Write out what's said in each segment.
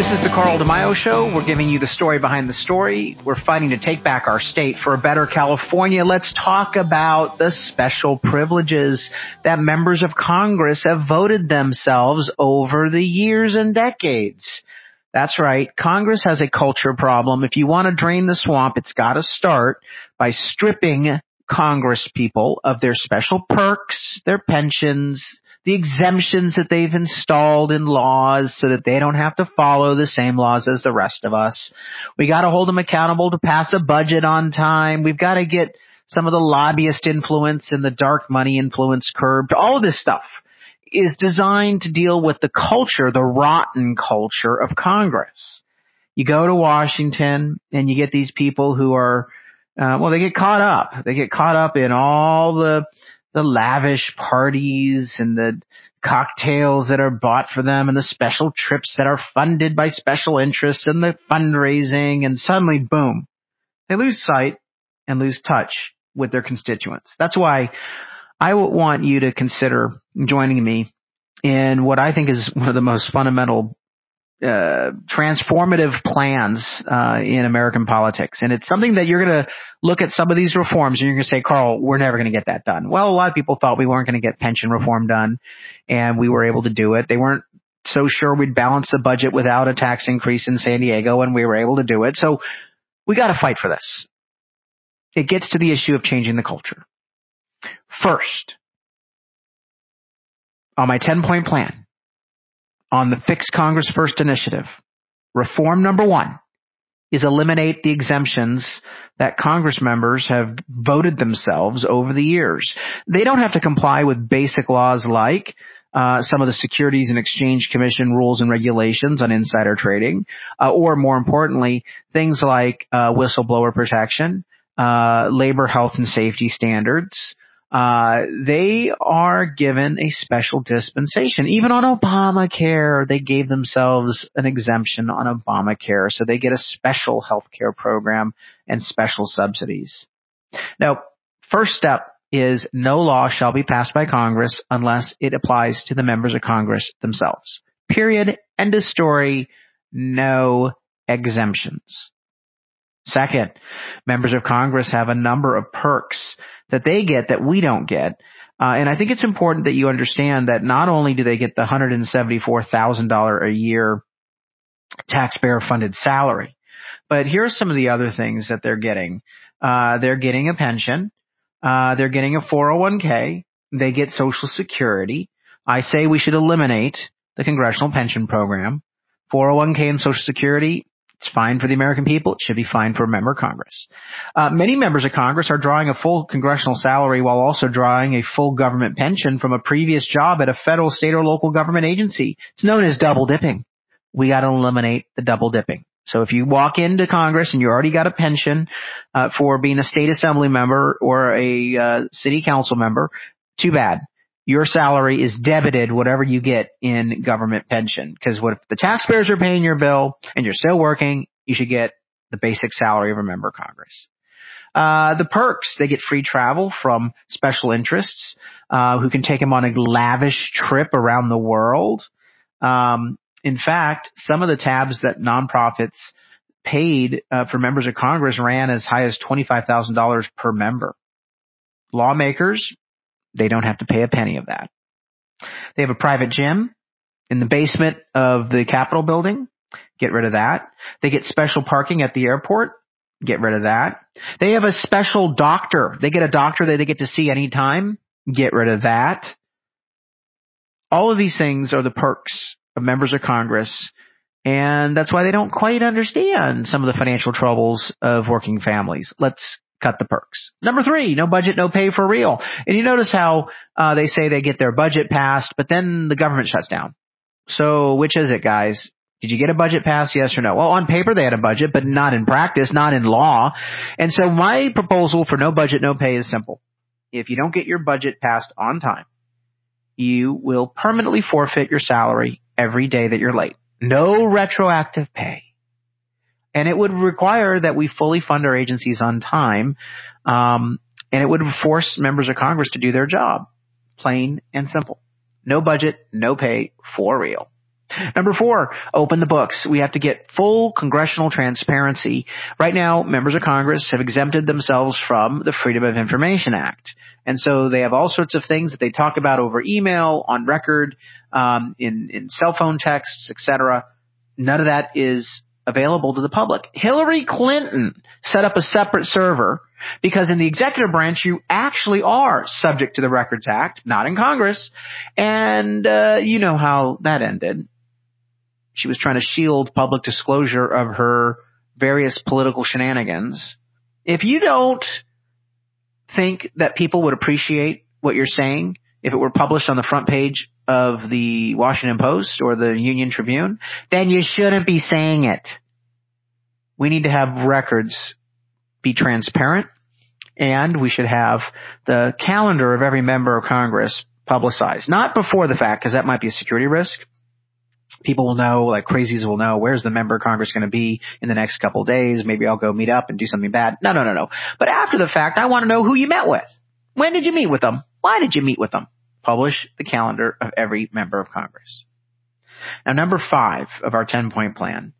This is the DeMaio Show. We're giving you the story behind the story. We're fighting to take back our state for a better California. Let's talk about the special privileges that members of Congress have voted themselves over the years and decades. That's right. Congress has a culture problem. If you want to drain the swamp, it's got to start by stripping Congress people of their special perks, their pensions, the exemptions that they've installed in laws so that they don't have to follow the same laws as the rest of us. We got to hold them accountable to pass a budget on time. We've got to get some of the lobbyist influence and the dark money influence curbed. All of this stuff is designed to deal with the culture, the rotten culture of Congress. You go to Washington and you get these people who are, they get caught up. They get caught up in all the lavish parties and the cocktails that are bought for them and the special trips that are funded by special interests and the fundraising, and suddenly, boom, they lose sight and lose touch with their constituents. That's why I would want you to consider joining me in what I think is one of the most fundamental transformative plans in American politics. And it's something that you're going to look at some of these reforms and you're going to say, Carl, we're never going to get that done. Well, a lot of people thought we weren't going to get pension reform done, and we were able to do it. They weren't so sure we'd balance the budget without a tax increase in San Diego, and we were able to do it. So we got to fight for this. It gets to the issue of changing the culture. First, on my 10-point plan, on the Fix Congress First initiative, reform number 1 is eliminate the exemptions that Congress members have voted themselves over the years. They don't have to comply with basic laws like some of the Securities and Exchange Commission rules and regulations on insider trading, or more importantly, things like whistleblower protection, labor health and safety standards. They are given a special dispensation. Even on Obamacare, they gave themselves an exemption on Obamacare, so they get a special health care program and special subsidies. Now, first step is no law shall be passed by Congress unless it applies to the members of Congress themselves. Period. End of story. No exemptions. Second, members of Congress have a number of perks that they get that we don't get. And I think it's important that you understand that not only do they get the $174,000 a year taxpayer-funded salary, but here are some of the other things that they're getting. They're getting a pension. They're getting a 401k. They get Social Security. I say we should eliminate the Congressional Pension Program. 401k and Social Security, it's fine for the American people. It should be fine for a member of Congress. Many members of Congress are drawing a full congressional salary while also drawing a full government pension from a previous job at a federal, state, or local government agency. It's known as double dipping. We got to eliminate the double dipping. So if you walk into Congress and you already got a pension for being a state assembly member or a city council member, too bad. Your salary is debited whatever you get in government pension. Because what if the taxpayers are paying your bill and you're still working, you should get the basic salary of a member of Congress. The perks, they get free travel from special interests who can take them on a lavish trip around the world. In fact, some of the tabs that nonprofits paid for members of Congress ran as high as $25,000 per member. Lawmakers, they don't have to pay a penny of that. They have a private gym in the basement of the Capitol building. Get rid of that. They get special parking at the airport. Get rid of that. They have a special doctor. They get a doctor that they get to see anytime. Get rid of that. All of these things are the perks of members of Congress, and that's why they don't quite understand some of the financial troubles of working families. Let's cut the perks. Number 3, no budget, no pay for real. And you notice how they say they get their budget passed, but then the government shuts down. So which is it, guys? Did you get a budget passed, yes or no? Well, on paper they had a budget, but not in practice, not in law. And so my proposal for no budget, no pay is simple. If you don't get your budget passed on time, you will permanently forfeit your salary every day that you're late. No retroactive pay. And it would require that we fully fund our agencies on time, and it would force members of Congress to do their job. Plain and simple. No budget, no pay, for real. Number 4, open the books. We have to get full congressional transparency. Right now, members of Congress have exempted themselves from the Freedom of Information Act. And so they have all sorts of things that they talk about over email, on record, in cell phone texts, etc. None of that is available to the public. Hillary Clinton set up a separate server because in the executive branch, you actually are subject to the Records Act, not in Congress. And you know how that ended. She was trying to shield public disclosure of her various political shenanigans. If you don't think that people would appreciate what you're saying if it were published on the front page of the Washington Post or the Union Tribune, then you shouldn't be saying it. We need to have records be transparent, and we should have the calendar of every member of Congress publicized. Not before the fact, because that might be a security risk. People will know, like crazies will know, where's the member of Congress going to be in the next couple of days? Maybe I'll go meet up and do something bad. No. But after the fact, I want to know who you met with. When did you meet with them? Why did you meet with them? Publish the calendar of every member of Congress. Now, number 5 of our 10-point plan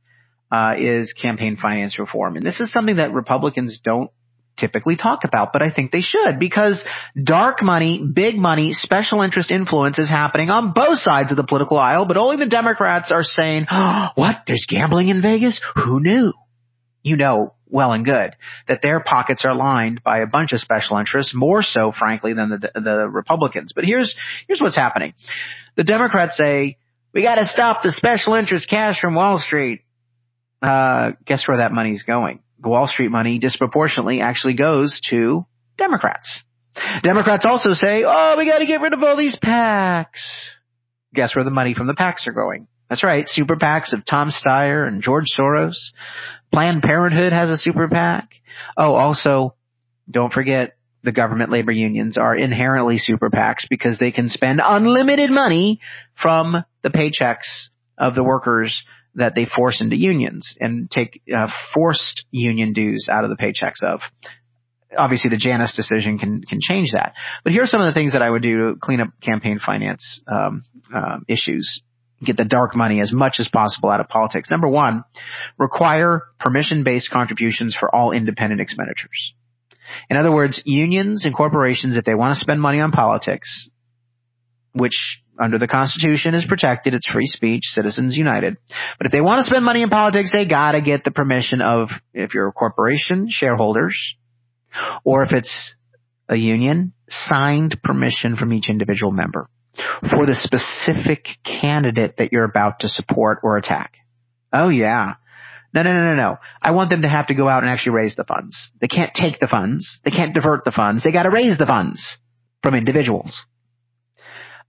is campaign finance reform. And this is something that Republicans don't typically talk about, but I think they should, because dark money, big money, special interest influence is happening on both sides of the political aisle, but only the Democrats are saying, oh, what? There's gambling in Vegas? Who knew? You know well and good that their pockets are lined by a bunch of special interests, more so, frankly, than the Republicans. But here's what's happening. The Democrats say, we got to stop the special interest cash from Wall Street. Guess where that money's going? The Wall Street money disproportionately actually goes to Democrats. Democrats also say, oh, we got to get rid of all these PACs. Guess where the money from the PACs are going? That's right, super PACs of Tom Steyer and George Soros. Planned Parenthood has a super PAC. Oh, also, don't forget, the government labor unions are inherently super PACs because they can spend unlimited money from the paychecks of the workers that they force into unions and take forced union dues out of the paychecks of. Obviously, the Janus decision can change that. But here are some of the things that I would do to clean up campaign finance issues, get the dark money as much as possible out of politics. Number 1, require permission-based contributions for all independent expenditures. In other words, unions and corporations, if they want to spend money on politics, which under the Constitution is protected, it's free speech, Citizens United. But if they want to spend money in politics, they got to get the permission of, if you're a corporation, shareholders, or if it's a union, signed permission from each individual member for the specific candidate that you're about to support or attack. Oh, yeah. No. I want them to have to go out and actually raise the funds. They can't take the funds. They can't divert the funds. They got to raise the funds from individuals.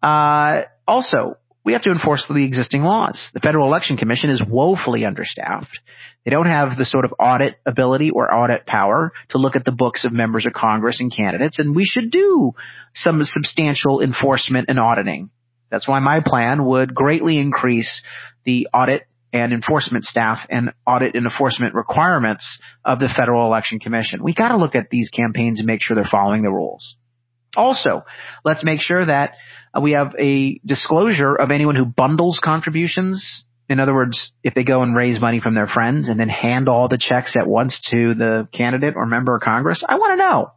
Also, we have to enforce the existing laws. The Federal Election Commission is woefully understaffed. They don't have the sort of audit ability or audit power to look at the books of members of Congress and candidates, and we should do some substantial enforcement and auditing. That's why my plan would greatly increase the audit and enforcement staff and audit and enforcement requirements of the Federal Election Commission. We got to look at these campaigns and make sure they're following the rules. Also, let's make sure that we have a disclosure of anyone who bundles contributions. In other words, if they go and raise money from their friends and then hand all the checks at once to the candidate or member of Congress, I want to know.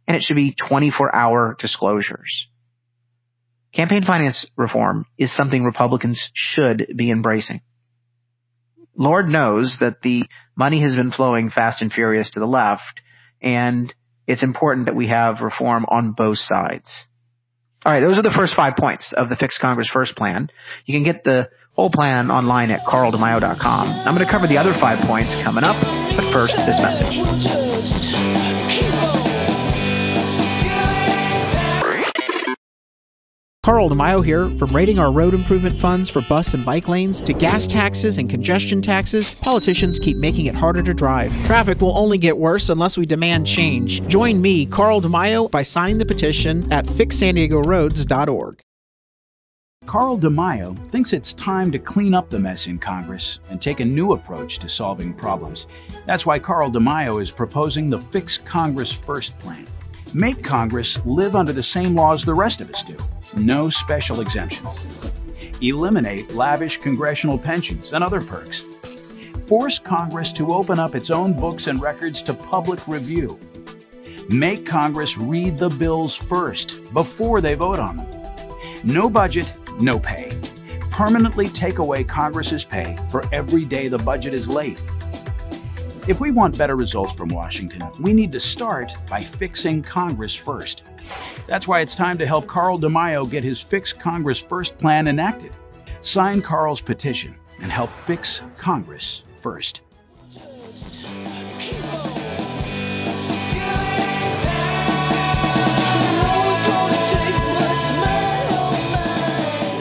And it should be 24-hour disclosures. Campaign finance reform is something Republicans should be embracing. Lord knows that the money has been flowing fast and furious to the left, and it's important that we have reform on both sides. All right, those are the first 5 points of the Fix Congress First plan. You can get the whole plan online at carldemaio.com. I'm going to cover the other 5 points coming up, but first, this message. Carl DeMaio here. From rating our road improvement funds for bus and bike lanes to gas taxes and congestion taxes, politicians keep making it harder to drive. Traffic will only get worse unless we demand change. Join me, Carl DeMaio, by signing the petition at fixsandiegoroads.org. Carl DeMaio thinks it's time to clean up the mess in Congress and take a new approach to solving problems. That's why Carl DeMaio is proposing the Fix Congress First plan. Make Congress live under the same laws the rest of us do. No special exemptions. Eliminate lavish congressional pensions and other perks. Force Congress to open up its own books and records to public review. Make Congress read the bills first before they vote on them. No budget, no pay. Permanently take away Congress's pay for every day the budget is late. If we want better results from Washington, we need to start by fixing Congress first. That's why it's time to help Carl DeMaio get his Fix Congress First plan enacted. Sign Carl's petition and help fix Congress first.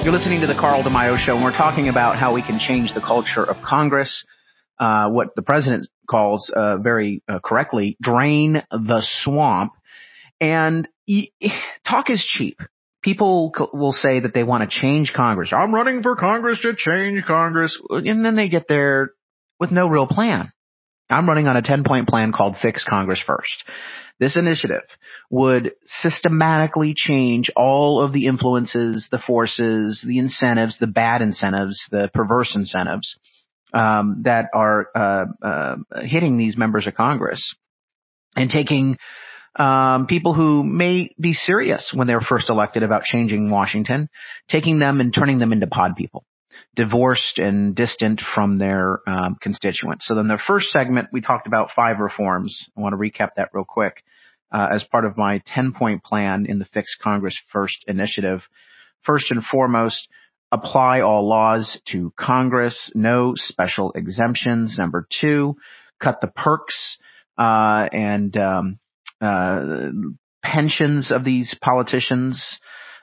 You're listening to the Carl DeMaio Show, and we're talking about how we can change the culture of Congress, what the president calls very correctly, drain the swamp. And talk is cheap. People will say that they want to change Congress. I'm running for Congress to change Congress. And then they get there with no real plan. I'm running on a 10-point plan called Fix Congress First. This initiative would systematically change all of the influences, the forces, the incentives, the bad incentives, the perverse incentives that are hitting these members of Congress, and taking people who may be serious when they were first elected about changing Washington, taking them and turning them into pod people, divorced and distant from their constituents. So in the first segment, we talked about 5 reforms. I want to recap that real quick as part of my 10-point plan in the Fix Congress First initiative. First and foremost, apply all laws to Congress. No special exemptions. Number 2, cut the perks and pensions of these politicians.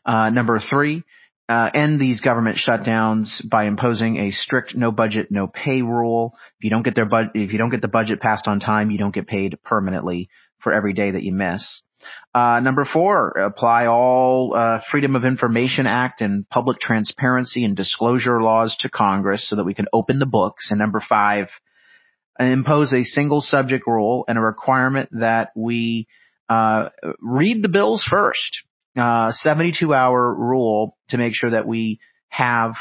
Number 3, end these government shutdowns by imposing a strict no budget, no pay rule. If you don't get the budget passed on time, you don't get paid permanently for every day that you miss. Number 4, apply all Freedom of Information Act and public transparency and disclosure laws to Congress so that we can open the books. And number 5, impose a single subject rule and a requirement that we read the bills first. 72-hour rule to make sure that we have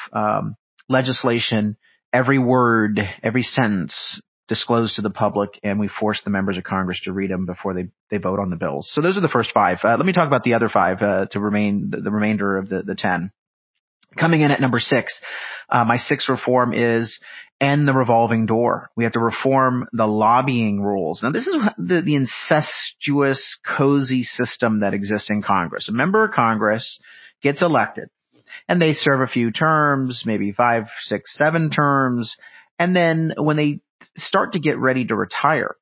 legislation, every word, every sentence disclosed to the public, and we force the members of Congress to read them before they vote on the bills. So those are the first 5. Let me talk about the other 5 the remainder of the 10. Coming in at number 6, my 6th reform is end the revolving door. We have to reform the lobbying rules. Now, this is the incestuous, cozy system that exists in Congress. A member of Congress gets elected, and they serve a few terms, maybe 5, 6, 7 terms, and then when they start to get ready to retire,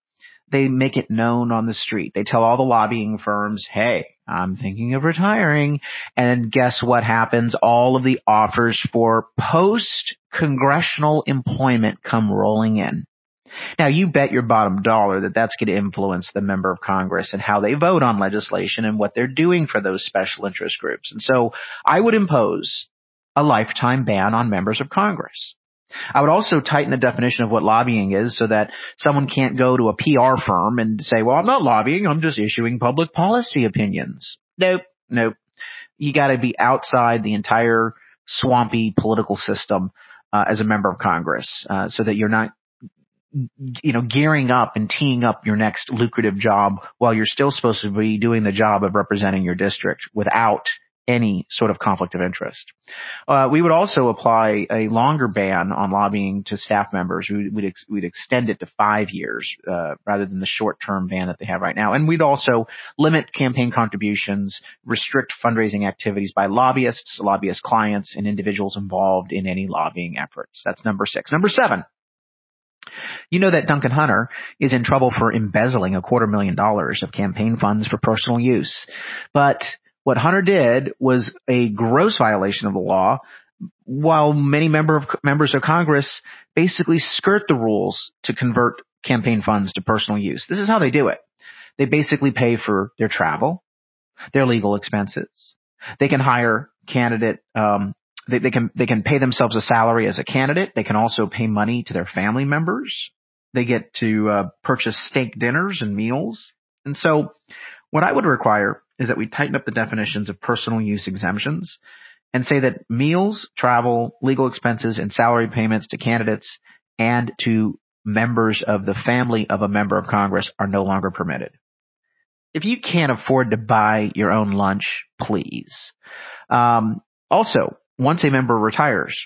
they make it known on the street. They tell all the lobbying firms, hey, I'm thinking of retiring. And guess what happens? All of the offers for post-congressional employment come rolling in. Now, you bet your bottom dollar that that's going to influence the member of Congress and how they vote on legislation and what they're doing for those special interest groups. And so I would impose a lifetime ban on members of Congress. I would also tighten the definition of what lobbying is so that someone can't go to a PR firm and say, well, I'm not lobbying, I'm just issuing public policy opinions. Nope. You got to be outside the entire swampy political system as a member of Congress so that you're not gearing up and teeing up your next lucrative job while you're still supposed to be doing the job of representing your district without any sort of conflict of interest. We would also apply a longer ban on lobbying to staff members. We'd extend it to 5 years rather than the short-term ban that they have right now. And we'd also limit campaign contributions, restrict fundraising activities by lobbyists, lobbyist clients, and individuals involved in any lobbying efforts. That's number 6. Number 7. You know that Duncan Hunter is in trouble for embezzling $250,000 of campaign funds for personal use. But what Hunter did was a gross violation of the law, while many members of Congress basically skirt the rules to convert campaign funds to personal use. This is how they do it. They basically pay for their travel, their legal expenses. They can hire candidate. They can pay themselves a salary as a candidate. They can also pay money to their family members. They get to purchase steak dinners and meals. And so what I would require is that we tighten up the definitions of personal use exemptions and say that meals, travel, legal expenses, and salary payments to candidates and to members of the family of a member of Congress are no longer permitted. If you can't afford to buy your own lunch, please. Also, once a member retires,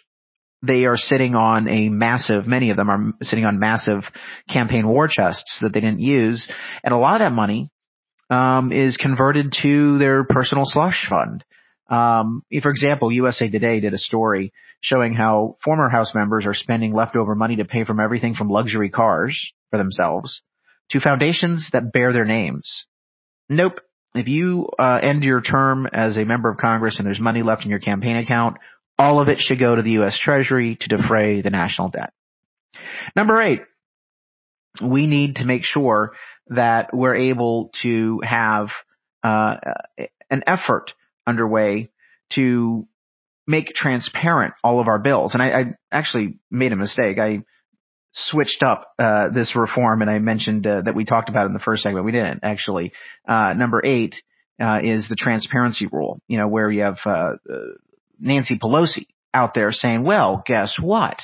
they are sitting on many of them are sitting on massive campaign war chests that they didn't use. And a lot of that money is converted to their personal slush fund. For example, USA Today did a story showing how former House members are spending leftover money to pay for everything from luxury cars for themselves to foundations that bear their names. Nope. If you end your term as a member of Congress and there's money left in your campaign account, all of it should go to the U.S. Treasury to defray the national debt. Number 8, we need to make sure that we're able to have an effort underway to make transparent all of our bills. And I actually made a mistake. I switched up this reform, and I mentioned that we talked about it in the first segment. We didn't, actually. Number 8 is the transparency rule, where you have Nancy Pelosi out there saying, well, guess what?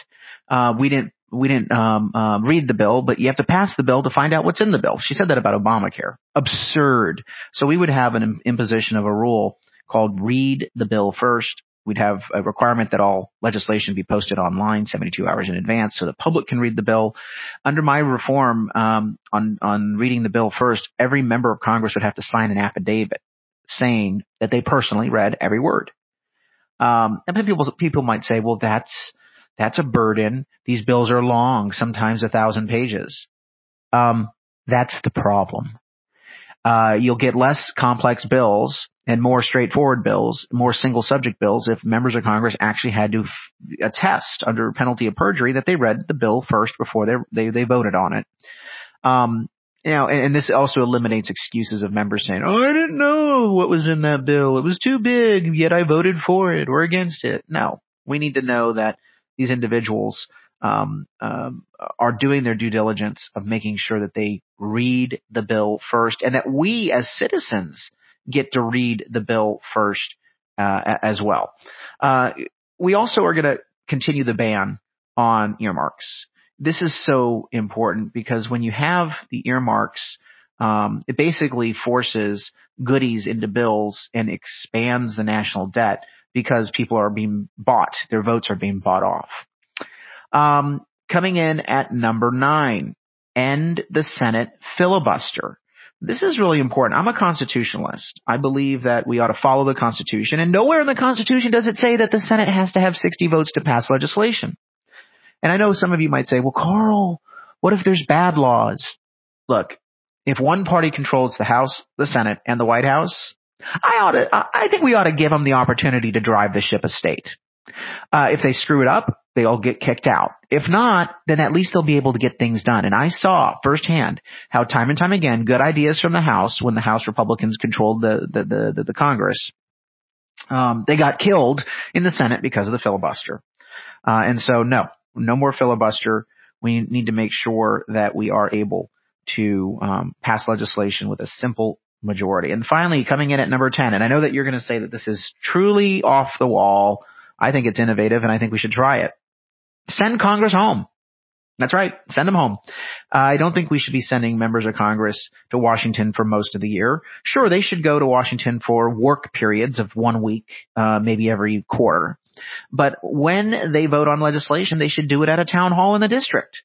We didn't read the bill, but you have to pass the bill to find out what's in the bill. She said that about Obamacare. Absurd. So we would have an imposition of a rule called read the bill first. We'd have a requirement that all legislation be posted online 72 hours in advance so the public can read the bill. Under my reform on reading the bill first, every member of Congress would have to sign an affidavit saying that they personally read every word. And people might say, well, that's a burden. These bills are long, sometimes 1,000 pages. That's the problem. You'll get less complex bills and more straightforward bills, more single subject bills if members of Congress actually had to attest under penalty of perjury that they read the bill first before they voted on it. And this also eliminates excuses of members saying, oh, I didn't know what was in that bill. It was too big, yet I voted for it or against it. No, we need to know that these individuals are doing their due diligence of making sure that they read the bill first, and that we as citizens get to read the bill first as well. We also are going to continue the ban on earmarks. This is so important because when you have the earmarks, it basically forces goodies into bills and expands the national debt because people are being bought. Their votes are being bought off. Coming in at number 9, end the Senate filibuster. This is really important. I'm a constitutionalist. I believe that we ought to follow the Constitution, and nowhere in the Constitution does it say that the Senate has to have 60 votes to pass legislation. And I know some of you might say, well, Carl, what if there's bad laws? Look, if one party controls the House, the Senate, and the White House, I think we ought to give them the opportunity to drive the ship of state. If they screw it up, they all get kicked out. If not, then at least they'll be able to get things done. And I saw firsthand how time and time again, good ideas from the House, when the House Republicans controlled the Congress, they got killed in the Senate because of the filibuster. And so no more filibuster. We need to make sure that we are able to pass legislation with a simple majority. And finally, coming in at number 10, and I know that you're going to say that this is truly off the wall. I think it's innovative, and I think we should try it. Send Congress home. That's right. Send them home. I don't think we should be sending members of Congress to Washington for most of the year. Sure, they should go to Washington for work periods of 1 week, maybe every quarter. But when they vote on legislation, they should do it at a town hall in the district.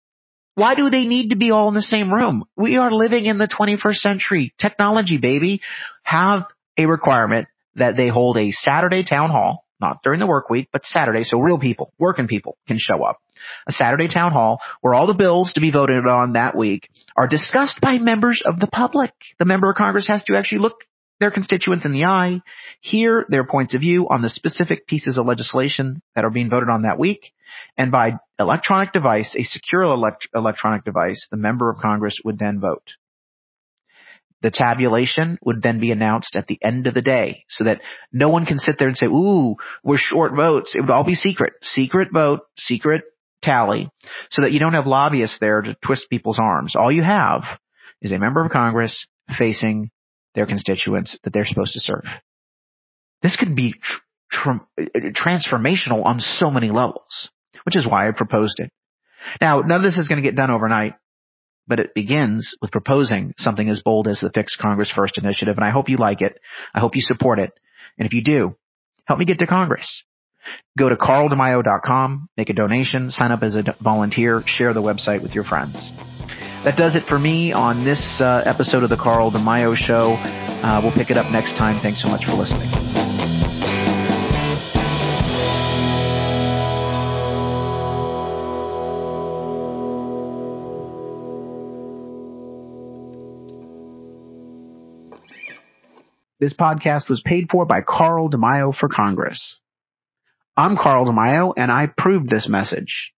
Why do they need to be all in the same room? We are living in the 21st century. Technology, baby. Have a requirement that they hold a Saturday town hall, not during the work week, but Saturday, so real people, working people, can show up. A Saturday town hall where all the bills to be voted on that week are discussed by members of the public. The member of Congress has to actually look their constituents in the eye, hear their points of view on the specific pieces of legislation that are being voted on that week, and by electronic device, a secure electronic device, the member of Congress would then vote. The tabulation would then be announced at the end of the day so that no one can sit there and say, ooh, we're short votes. It would all be secret. Secret vote, secret tally, so that you don't have lobbyists there to twist people's arms. All you have is a member of Congress facing their constituents that they're supposed to serve. This could be transformational on so many levels, which is why I proposed it. Now, none of this is going to get done overnight, but it begins with proposing something as bold as the Fix Congress First initiative, and I hope you like it. I hope you support it. And if you do, help me get to Congress. Go to carldemaio.com, make a donation, sign up as a volunteer, share the website with your friends. That does it for me on this episode of the Carl DeMaio Show. We'll pick it up next time. Thanks so much for listening. This podcast was paid for by Carl DeMaio for Congress. I'm Carl DeMaio, and I approved this message.